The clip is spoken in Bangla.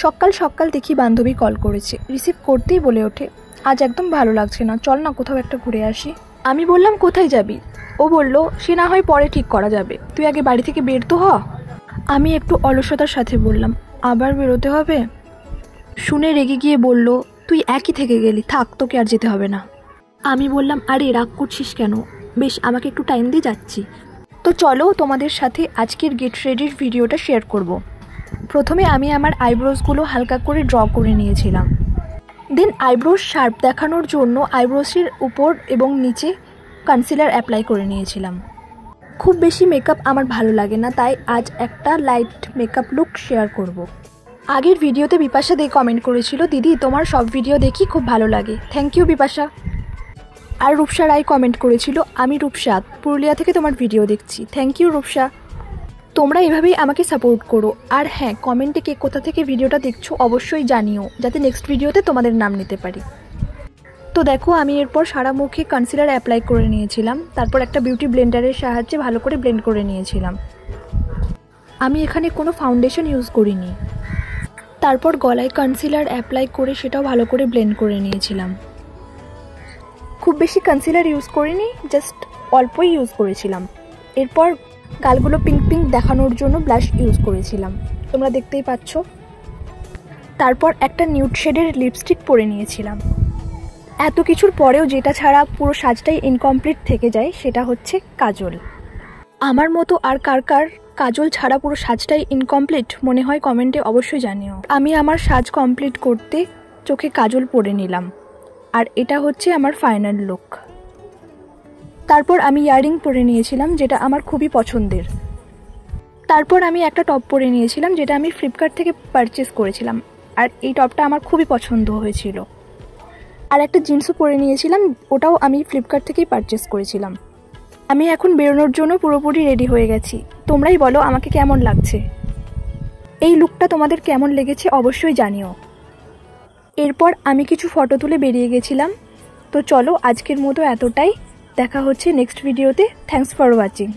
সকাল সকাল দেখি বান্ধবী কল করেছে, রিসিভ করতেই বলে ওঠে, আজ একদম ভালো লাগছে না, চল না কোথাও একটা ঘুরে আসি। আমি বললাম কোথায় যাবি? ও বলল সে না হয় পরে ঠিক করা যাবে, তুই আগে বাড়ি থেকে বের তো হ। আমি একটু অলসতার সাথে বললাম, আবার বেরোতে হবে? শুনে রেগে গিয়ে বলল, তুই একই থেকে গেলি, থাক, তোকে আর যেতে হবে না। আমি বললাম, আরে রাগ করছিস কেন, বেশ আমাকে একটু টাইম দিয়ে যাচ্ছি। তো চলো তোমাদের সাথে আজকের গেট রেডির ভিডিওটা শেয়ার করব। প্রথমে আমি আমার আইব্রোসগুলো হালকা করে ড্র করে নিয়েছিলাম। দেন আইব্রোস শার্প দেখানোর জন্য আইব্রোসের উপর এবং নিচে কনসিলার অ্যাপ্লাই করে নিয়েছিলাম। খুব বেশি মেকআপ আমার ভালো লাগে না, তাই আজ একটা লাইট মেকআপ লুক শেয়ার করব। আগের ভিডিওতে বিপাশা দে কমেন্ট করেছিল, দিদি তোমার সব ভিডিও দেখি খুব ভালো লাগে। Thank you Bipasha. আর রূপসা রায় কমেন্ট করেছিল, আমি রূপসা, পুরুলিয়া থেকে তোমার ভিডিও দেখছি। Thank you Rupsa. তোমরা এভাবেই আমাকে সাপোর্ট করো। আর হ্যাঁ, কমেন্টে কে কোথা থেকে ভিডিওটা দেখছো অবশ্যই জানিও, যাতে নেক্সট ভিডিওতে তোমাদের নাম নিতে পারি। তো দেখো আমি এরপর সারা মুখে কনসিলার অ্যাপ্লাই করে নিয়েছিলাম, তারপর একটা বিউটি ব্লেন্ডারের সাহায্যে ভালো করে ব্লেন্ড করে নিয়েছিলাম। আমি এখানে কোনো ফাউন্ডেশন ইউজ করিনি। তারপর গলায় কনসিলার অ্যাপ্লাই করে সেটাও ভালো করে ব্লেন্ড করে নিয়েছিলাম। খুব বেশি কনসিলার ইউজ করিনি, জাস্ট অল্পই ইউজ করেছিলাম। এরপর গালগুলো পিঙ্ক পিঙ্ক দেখানোর জন্য ব্লাশ ইউজ করেছিলাম, তোমরা দেখতেই পাচ্ছ। তারপর একটা নিউড শেডের লিপস্টিক পরে নিয়েছিলাম। এত কিছুর পরেও যেটা ছাড়া পুরো সাজটাই ইনকমপ্লিট থেকে যায় সেটা হচ্ছে কাজল। আমার মতো আর কার কার কাজল ছাড়া পুরো সাজটাই ইনকমপ্লিট মনে হয় কমেন্টে অবশ্যই জানিও। আমি আমার সাজ কমপ্লিট করতে চোখে কাজল পরে নিলাম, আর এটা হচ্ছে আমার ফাইনাল লুক। তারপর আমি ইয়াররিং পরে নিয়েছিলাম, যেটা আমার খুবই পছন্দের। তারপর আমি একটা টপ পরে নিয়েছিলাম, যেটা আমি ফ্লিপকার্ট থেকে পারচেস করেছিলাম, আর এই টপটা আমার খুবই পছন্দ হয়েছিল। আর একটা জিন্সও পরে নিয়েছিলাম, ওটাও আমি ফ্লিপকার্ট থেকেই পারচেস করেছিলাম। আমি এখন বেরোনোর জন্য পুরোপুরি রেডি হয়ে গেছি। তোমরাই বলো আমাকে কেমন লাগছে, এই লুকটা তোমাদের কেমন লেগেছে অবশ্যই জানিও। এরপর আমি কিছু ফটো তুলে বেরিয়ে গেছিলাম। তো চলো আজকের মতো এতটাই, দেখা হচ্ছে নেক্সট ভিডিওতে। Thanks for watching.